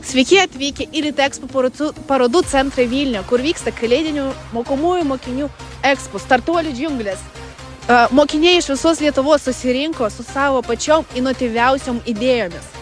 Sveiki atvykę į Litexpo parodų centrą Vilniuje, kur vyksta kalėdinių mokomųjų mokinių ekspo Startuolių džiunglės. Mokiniai iš visos Lietuvos susirinko su savo pačiom inovatyviausiom idėjomis.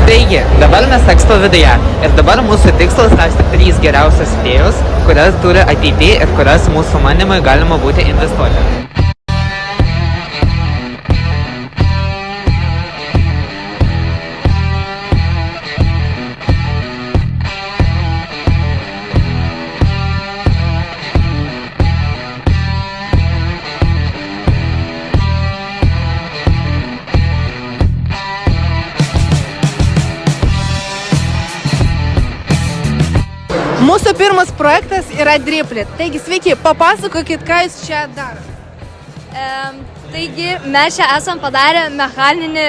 Taigi, dabar mes ekspo viduje ir dabar mūsų tikslas rasti 3 geriausias idėjos, kurias turi ateityje ir kurias mūsų manymui galima būti investuoti. Mūsų pirmas projektas yra Driplet. Taigi, sveiki, papasakokit, ką jūs čia darote. Taigi, mes čia esam padarę mechaninį,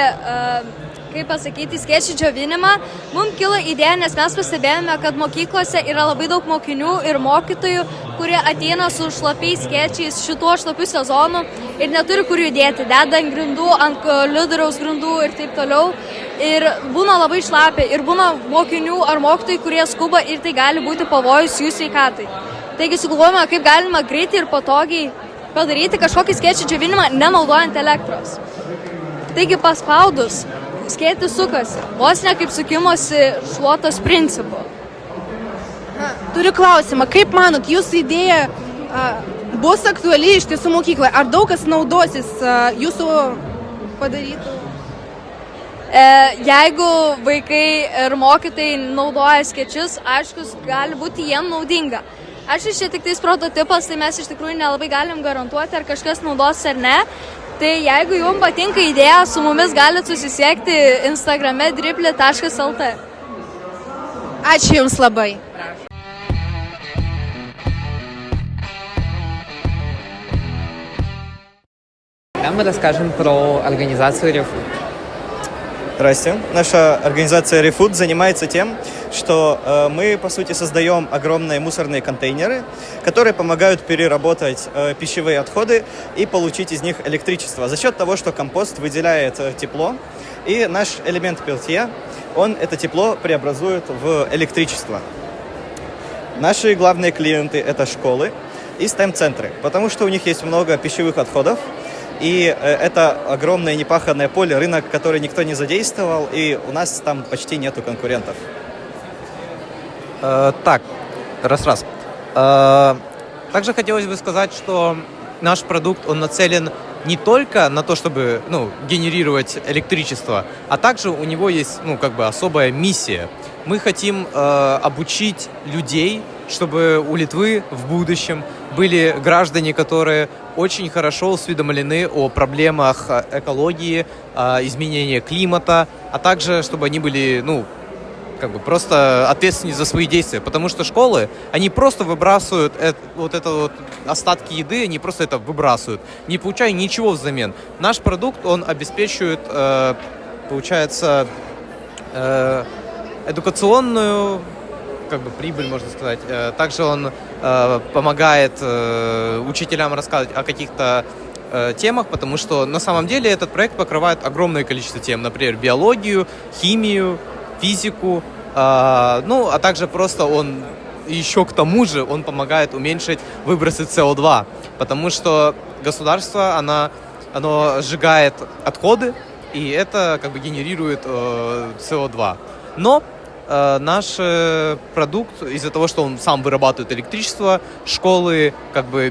skėčių džiovinimą. Mums kilo idėja, nes mes pastebėjome, kad mokyklose yra labai daug mokinių ir mokytojų, kurie ateina su šlapiais skėčiais šituo šlapiu sezonu ir neturi kur judėti. Deda ant grindų, ant liudoriaus grindų ir taip toliau. Ir būna labai šlapia ir būna mokinių ar mokytojai, kurie skuba ir tai gali būti pavojus jų sveikatai. Taigi sugalvojame, kaip galima greitai ir patogiai padaryti kažkokį skėčių džiovinimą nenaudojant elektros. Taigi paspaudus, skėtis sukasi, vos ne kaip sukimosi šluotos principu. Turiu klausimą, kaip manot, jūsų idėja bus aktuali iš tiesų mokykloje? Ar daug kas naudosis jūsų padarytų? Jeigu vaikai ir mokytojai naudoja skėčius, aiškus, gali būti jiem naudinga. Aš čia tik tais prototipas, tai mes iš tikrųjų nelabai galim garantuoti, ar kažkas naudos ar ne. Tai jeigu jums patinka idėja, su mumis galite susisiekti Instagrame driplet.lt. Ačiū Jums labai. Мы расскажем про организацию ReFood. Здрасте. Наша организация ReFood занимается тем, что мы, по сути, создаем огромные мусорные контейнеры, которые помогают переработать пищевые отходы и получить из них электричество за счет того, что компост выделяет тепло, и наш элемент пелтье, он это тепло преобразует в электричество. Наши главные клиенты – это школы и STEM-центры, потому что у них есть много пищевых отходов, и это огромное непаханное поле, рынок, который никто не задействовал, и у нас там почти нету конкурентов. Также хотелось бы сказать, что наш продукт, он нацелен не только на то, чтобы генерировать электричество, а также у него есть особая миссия. Мы хотим обучить людей, чтобы у Литвы в будущем были граждане, которые очень хорошо осведомлены о проблемах экологии, изменения климата, а также чтобы они были, просто ответственны за свои действия. Потому что школы, они просто выбрасывают остатки еды, они просто это выбрасывают, не получая ничего взамен. Наш продукт, он обеспечивает, эдукационную прибыль, можно сказать. Также он помогает учителям рассказывать о каких-то темах, потому что на самом деле этот проект покрывает огромное количество тем, например, биологию, химию, физику, а также просто он еще к тому же он помогает уменьшить выбросы СО2, потому что государство, оно сжигает отходы, и это генерирует СО2. Но наш продукт, из-за того, что он сам вырабатывает электричество, школы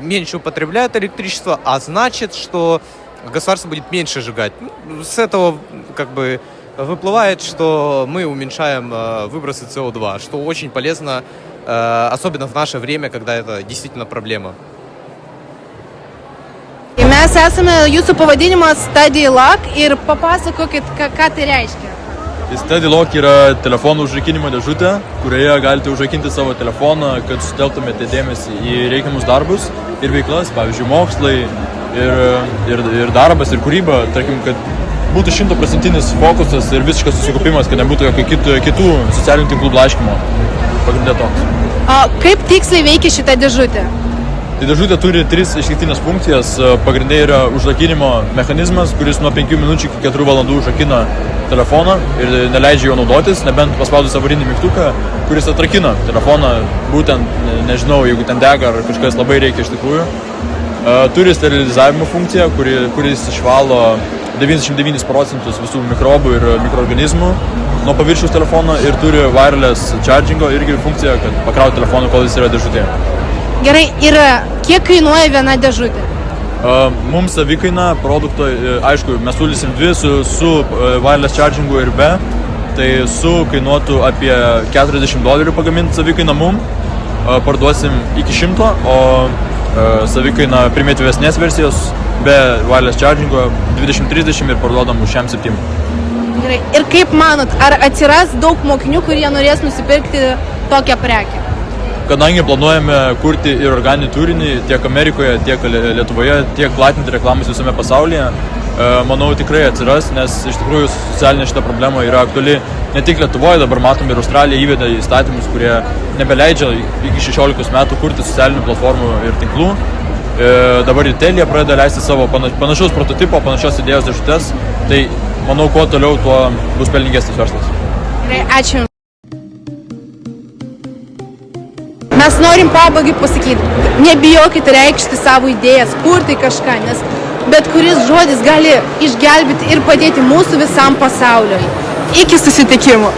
меньше употребляют электричество, а значит, что государство будет меньше сжигать. С этого выплывает, что мы уменьшаем выбросы СО2, что очень полезно, особенно в наше время, когда это действительно проблема. Mes esame jūsų pavadinimas Study Lock ir papasakokit, ką tai reiškia. Study Lock yra telefonų užrakinimo dėžutė, kurioje galite užrakinti savo telefoną, kad sutelktumėte dėmesį į reikiamus darbus ir veiklas, pavyzdžiui, mokslai ir darbas ir kūryba. Tarkim, kad būtų 100% fokusas ir visiškas susikaupimas, kad nebūtų jokių kitų socialinių tinklų blaškymo. Pagrindė toks. O kaip tiksliai veikia šitą dėžutę? Tai dėžutė turi 3 išskirtinės funkcijas. Pagrindė yra užrakinimo mechanizmas, kuris nuo 5 minučių iki 4 valandų užrakina telefoną ir neleidžia jo naudotis, nebent paspaudus avarinį mygtuką, kuris atrakina telefoną, būtent, nežinau, jeigu ten dega ar kažkas labai reikia iš tikrųjų. Turi sterilizavimo funkciją, kuris išvalo 99% visų mikrobų ir mikroorganizmų nuo paviršiaus telefono ir turi wireless chargingo irgi funkciją, kad pakrauti telefoną, kol jis yra dėžutėje. Gerai, ir kiek kainuoja viena dėžutė? Mums savikaina produkto, aišku, mes siūlysim 2 su wireless chargingu ir be, tai su kainuotų apie $40 pagaminti savikaina mum, parduosim iki 100, o savikaina primityvesnės versijos be wireless chargingo 20-30 ir parduodam už 7. Gerai, ir kaip manot, ar atsiras daug mokinių, kurie norės nusipirkti tokią prekę? Kadangi planuojame kurti ir organinį turinį tiek Amerikoje, tiek Lietuvoje, tiek platinti reklamas visame pasaulyje, manau tikrai atsiras, nes iš tikrųjų socialinė šita problema yra aktuali ne tik Lietuvoje, dabar matom ir Australija įvedė įstatymus, kurie nebeleidžia iki 16 metų kurti socialinių platformų ir tinklų. Dabar ir Telia pradeda leisti savo panašaus prototipo, panašios idėjos dėžutės, tai manau, kuo toliau, tuo bus pelningesnis verslas. Gerai, ačiū. Mes norim pabaigai pasakyti, nebijokite reikšti savo idėjas, kurti kažką, nes bet kuris žodis gali išgelbėti ir padėti mūsų visam pasauliui. Iki susitikimų.